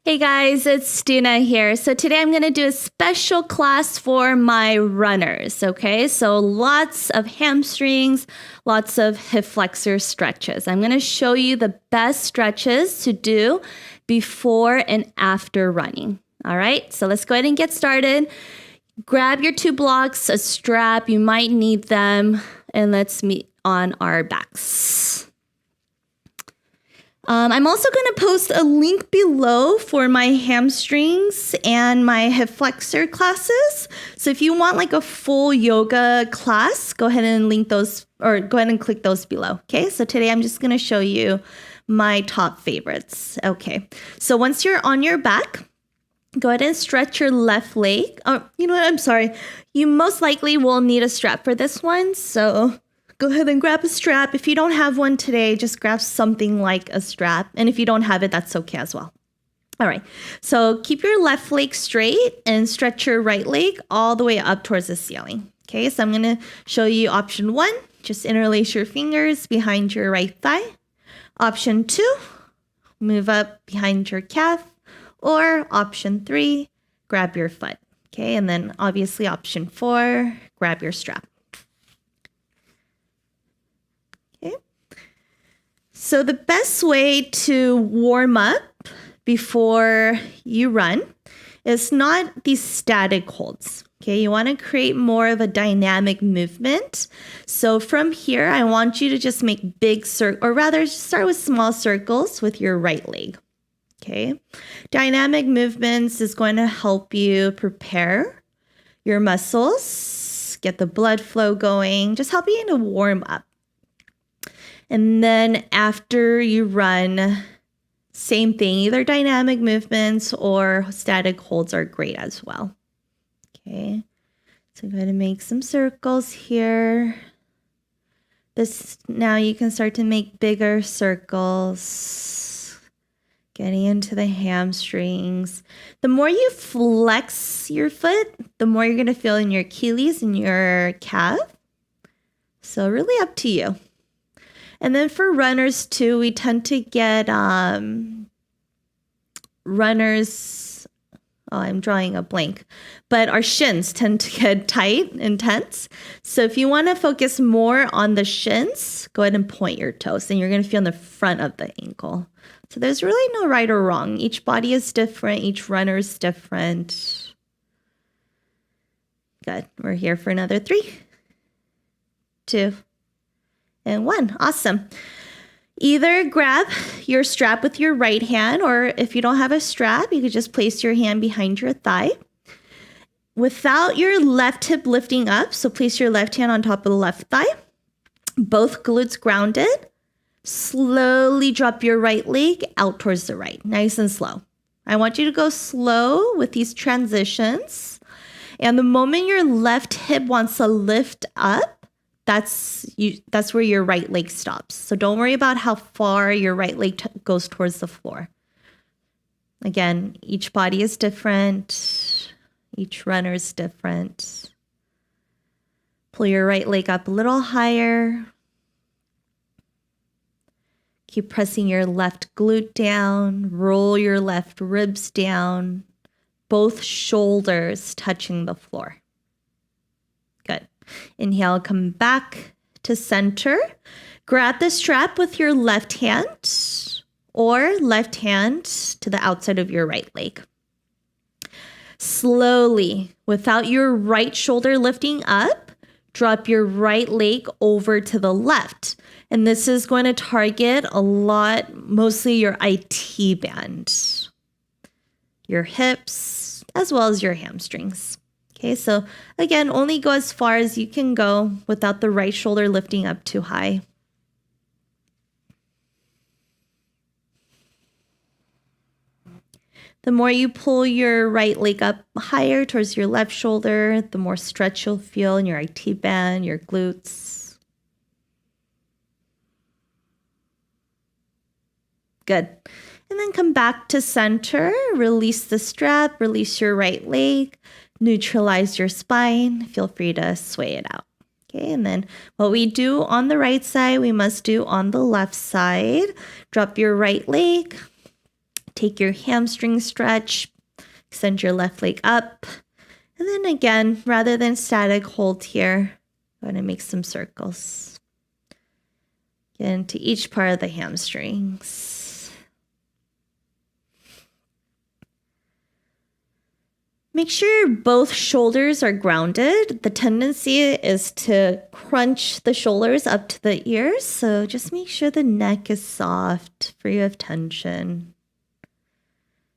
Hey guys, it's Doona here. So today I'm going to do a special class for my runners, okay? So lots of hamstrings, lots of hip flexor stretches. I'm going to show you the best stretches to do before and after running. All right, so let's go ahead and get started. Grab your 2 blocks, a strap, you might need them, and let's meet on our backs. I'm also going to post a link below for my hamstrings and my hip flexor classes. So if you want like a full yoga class, go ahead and link those or go ahead and click those below. Okay, so today I'm just going to show you my top favorites. Okay, so once you're on your back, go ahead and stretch your left leg. Oh, you know what? I'm sorry. You most likely will need a strap for this one. So go ahead and grab a strap. If you don't have one today, just grab something like a strap. And if you don't have it, that's okay as well. All right. So keep your left leg straight and stretch your right leg all the way up towards the ceiling. Okay. So I'm going to show you option 1. Just interlace your fingers behind your right thigh. Option 2, move up behind your calf. Or option 3, grab your foot. Okay. And then obviously option 4, grab your strap. So the best way to warm up before you run is not these static holds. Okay, you want to create more of a dynamic movement. So from here, I want you to just make big or rather start with small circles with your right leg. Okay, dynamic movements is going to help you prepare your muscles, get the blood flow going, just help you to warm up. And then after you run, same thing, either dynamic movements or static holds are great as well. Okay, so go ahead and make some circles here. Now you can start to make bigger circles, getting into the hamstrings. The more you flex your foot, the more you're going to feel in your Achilles and your calf. So really up to you. And then for runners too, we tend to get runners, I'm drawing a blank, but our shins tend to get tight and tense. So if you want to focus more on the shins, go ahead and point your toes and you're going to feel in the front of the ankle. So there's really no right or wrong. Each body is different. Each runner is different. Good. We're here for another 3, 2, and 1. Awesome. Either grab your strap with your right hand, or if you don't have a strap, you could just place your hand behind your thigh without your left hip lifting up. So place your left hand on top of the left thigh, both glutes grounded. Slowly drop your right leg out towards the right, nice and slow. I want you to go slow with these transitions. And the moment your left hip wants to lift up, that's where your right leg stops. So don't worry about how far your right leg goes towards the floor. Again, each body is different. Each runner is different. Pull your right leg up a little higher. Keep pressing your left glute down. Roll your left ribs down. Both shoulders touching the floor. Good. Inhale, come back to center. Grab the strap with your left hand or left hand to the outside of your right leg. Slowly, without your right shoulder lifting up, drop your right leg over to the left. And this is going to target mostly your IT band, your hips, as well as your hamstrings. Okay, so again, only go as far as you can go without the right shoulder lifting up too high. The more you pull your right leg up higher towards your left shoulder, the more stretch you'll feel in your IT band, your glutes. Good. And then come back to center, release the strap, release your right leg. Neutralize your spine. Feel free to sway it out. Okay, and then what we do on the right side, we must do on the left side. Drop your right leg. Take your hamstring stretch, extend your left leg up. And then again, rather than static hold here, I'm going to make some circles. Get into each part of the hamstrings. Make sure both shoulders are grounded. The tendency is to crunch the shoulders up to the ears, so just make sure the neck is soft, free of tension.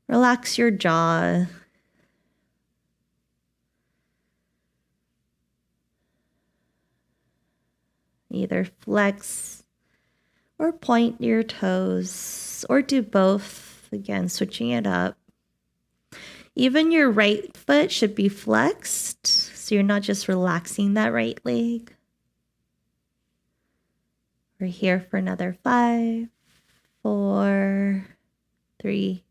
Relax your jaw. Either flex or point your toes, or do both. Again, switching it up. Even your right foot should be flexed, so you're not just relaxing that right leg. We're here for another 5, 4, 3,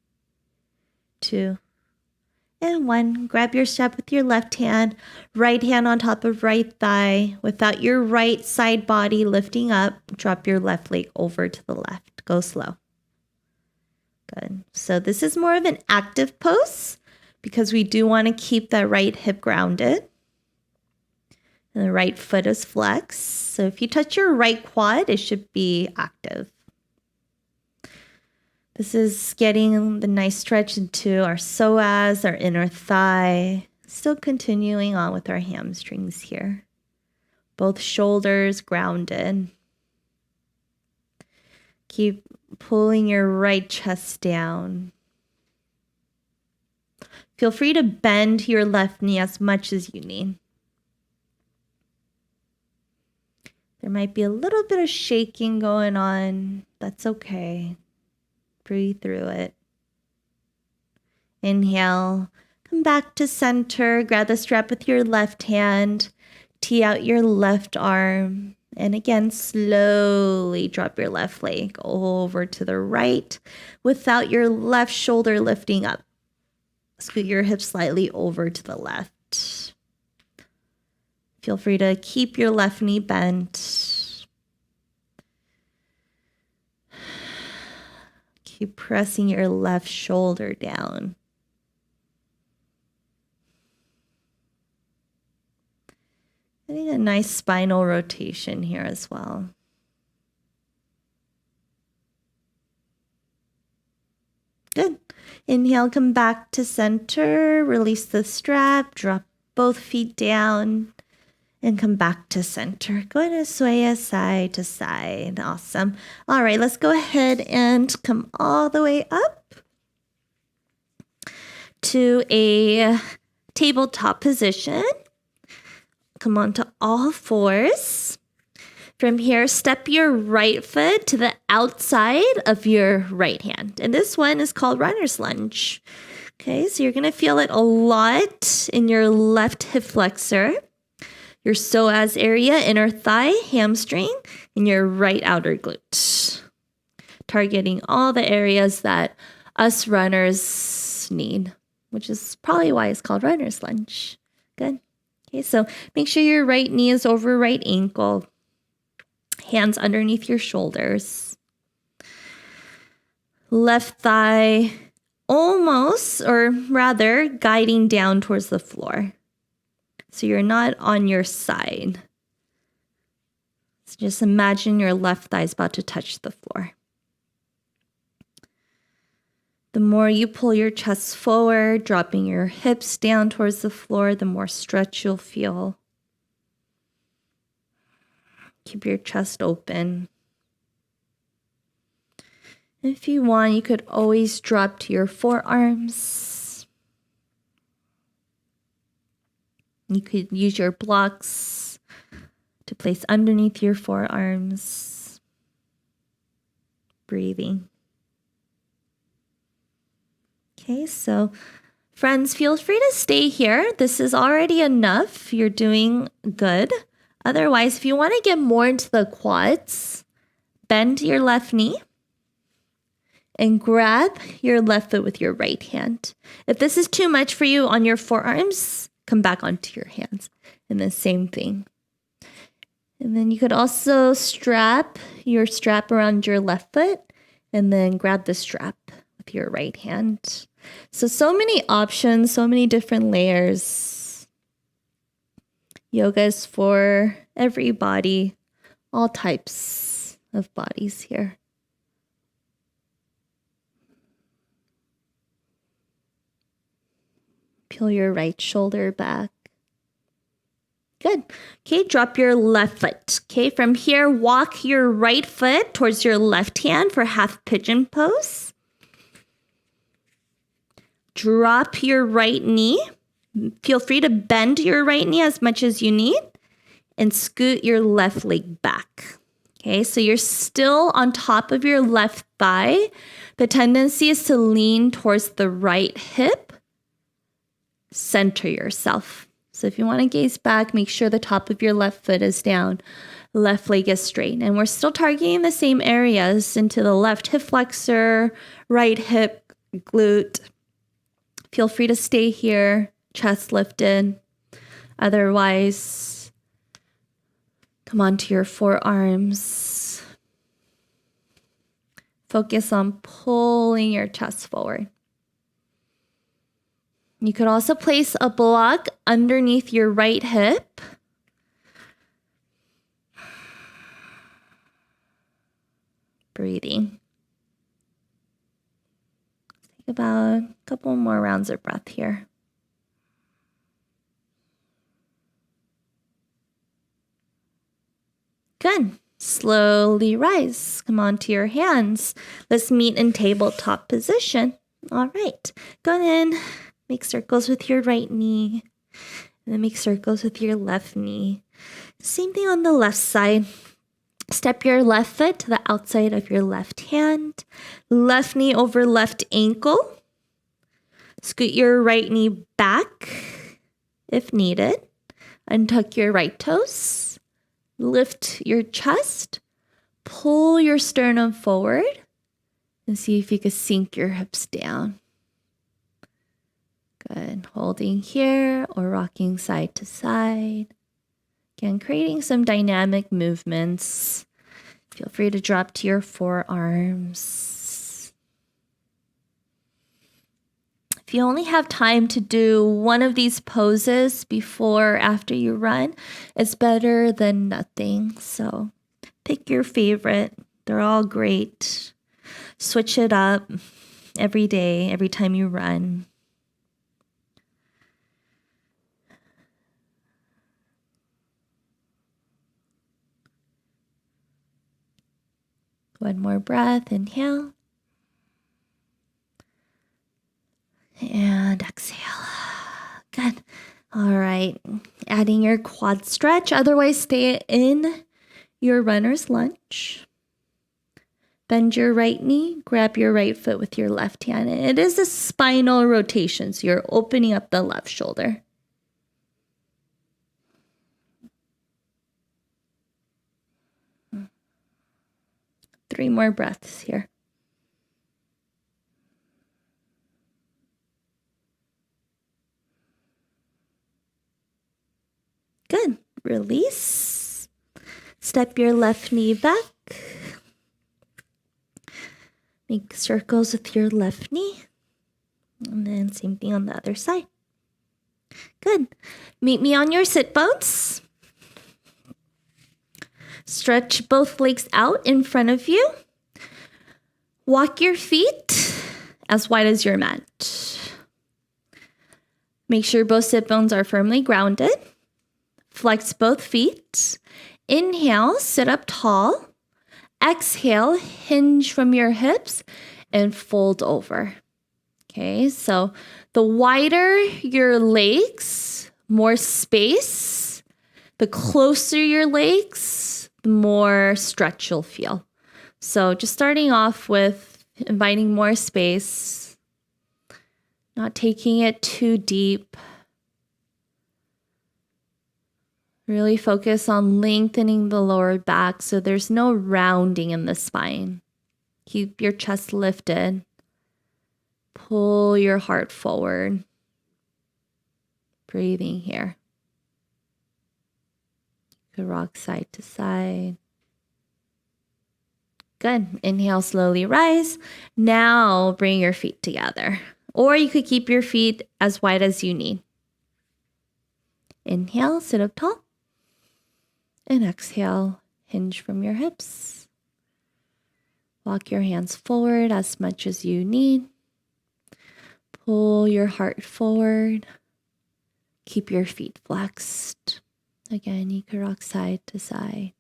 2, and 1. Grab your step with your left hand on top of right thigh. Without your right side body lifting up, drop your left leg over to the left. Go slow. Good. So this is more of an active pose because we do want to keep that right hip grounded. And the right foot is flexed. So if you touch your right quad, it should be active. This is getting the nice stretch into our psoas, our inner thigh. Still continuing on with our hamstrings here. Both shoulders grounded. Keep pulling your right chest down. Feel free to bend your left knee as much as you need. There might be a little bit of shaking going on. That's okay. Breathe through it. Inhale. Come back to center. Grab the strap with your left hand. Tee out your left arm. And again, slowly drop your left leg over to the right without your left shoulder lifting up. Scoot your hips slightly over to the left. Feel free to keep your left knee bent. Keep pressing your left shoulder down. Getting a nice spinal rotation here as well. Good. Inhale, come back to center. Release the strap. Drop both feet down. And come back to center. Going to sway side to side. Awesome. All right, let's go ahead and come all the way up to a tabletop position. Come onto all fours. From here, step your right foot to the outside of your right hand. And this one is called runner's lunge. Okay, so you're going to feel it a lot in your left hip flexor, your psoas area, inner thigh, hamstring, and your right outer glute. Targeting all the areas that us runners need, which is probably why it's called runner's lunge. Good. Okay, so make sure your right knee is over right ankle. Hands underneath your shoulders. Left thigh almost, or rather, guiding down towards the floor. So you're not on your side. So just imagine your left thigh is about to touch the floor. The more you pull your chest forward, dropping your hips down towards the floor, the more stretch you'll feel. Keep your chest open. If you want, you could always drop to your forearms. You could use your blocks to place underneath your forearms. Breathing. Okay, so friends, feel free to stay here. This is already enough. You're doing good. Otherwise, if you want to get more into the quads, bend your left knee and grab your left foot with your right hand. If this is too much for you on your forearms, come back onto your hands. And the same thing. And then you could also strap your strap around your left foot and then grab the strap with your right hand. So many options, so many different layers. Yoga is for every body, all types of bodies here. Peel your right shoulder back. Good. Okay, drop your left foot. Okay, from here, walk your right foot towards your left hand for half pigeon pose. Drop your right knee. Feel free to bend your right knee as much as you need and scoot your left leg back. Okay, so you're still on top of your left thigh. The tendency is to lean towards the right hip. Center yourself. So if you want to gaze back, make sure the top of your left foot is down, left leg is straight. And we're still targeting the same areas into the left hip flexor, right hip, glute. Feel free to stay here, chest lifted. Otherwise, come onto your forearms. Focus on pulling your chest forward. You could also place a block underneath your right hip. Breathing. Take about a couple more rounds of breath here. Good. Slowly rise. Come onto your hands. Let's meet in tabletop position. All right. Go in. Make circles with your right knee. And then make circles with your left knee. Same thing on the left side. Step your left foot to the outside of your left hand. Left knee over left ankle. Scoot your right knee back if needed. Untuck your right toes. Lift your chest. Pull your sternum forward. And see if you can sink your hips down. Good. Holding here or rocking side to side. Again, creating some dynamic movements. Feel free to drop to your forearms. If you only have time to do one of these poses before or after you run, it's better than nothing. So pick your favorite. They're all great. Switch it up every day, every time you run. One more breath, inhale. And exhale. Good. All right. Adding your quad stretch. Otherwise, stay in your runner's lunge. Bend your right knee. Grab your right foot with your left hand. It is a spinal rotation, so you're opening up the left shoulder. Three more breaths here. Good. Release. Step your left knee back. Make circles with your left knee. And then same thing on the other side. Good. Meet me on your sit bones. Stretch both legs out in front of you. Walk your feet as wide as your mat. Make sure both sit bones are firmly grounded. Flex both feet. Inhale, sit up tall. Exhale, hinge from your hips and fold over. Okay, so the wider your legs, more space. The closer your legs, the more stretch you'll feel. So just starting off with inviting more space, not taking it too deep. Really focus on lengthening the lower back so there's no rounding in the spine. Keep your chest lifted. Pull your heart forward. Breathing here. You could rock side to side. Good. Inhale, slowly rise. Now bring your feet together. Or you could keep your feet as wide as you need. Inhale, sit up tall. And exhale, hinge from your hips. Walk your hands forward as much as you need. Pull your heart forward. Keep your feet flexed. Again, you can rock side to side.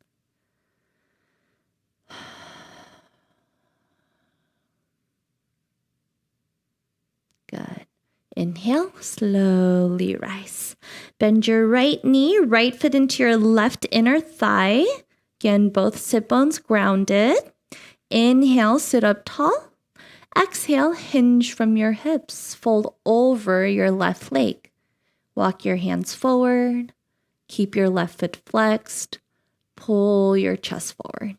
Good. Inhale, slowly rise. Bend your right knee, right foot into your left inner thigh. Again, both sit bones grounded. Inhale, sit up tall. Exhale, hinge from your hips. Fold over your left leg. Walk your hands forward. Keep your left foot flexed. Pull your chest forward.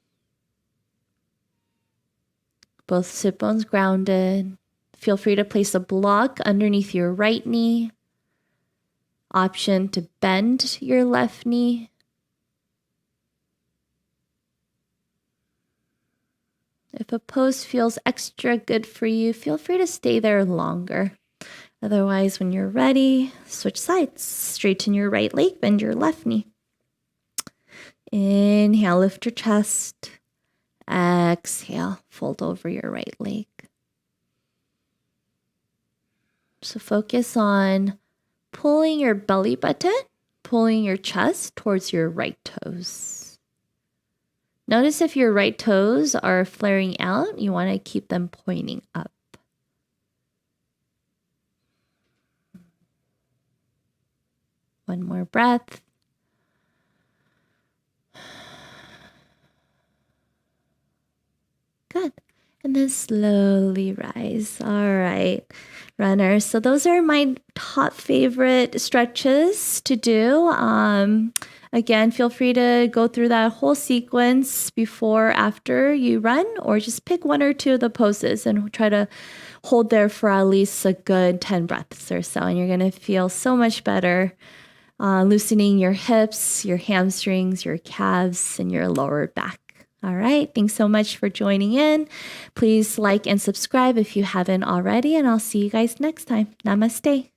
Both sit bones grounded. Feel free to place a block underneath your right knee. Option to bend your left knee. If a pose feels extra good for you, feel free to stay there longer. Otherwise, when you're ready, switch sides. Straighten your right leg, bend your left knee. Inhale, lift your chest. Exhale, fold over your right leg. So focus on pulling your belly button, pulling your chest towards your right toes. Notice if your right toes are flaring out, you want to keep them pointing up. One more breath. Good. And then slowly rise. All right, runners. So those are my top favorite stretches to do. Again, feel free to go through that whole sequence before, after you run, or just pick one or two of the poses and try to hold there for at least a good 10 breaths or so. And you're going to feel so much better, loosening your hips, your hamstrings, your calves, and your lower back. All right. Thanks so much for joining in. Please like and subscribe if you haven't already, and I'll see you guys next time. Namaste.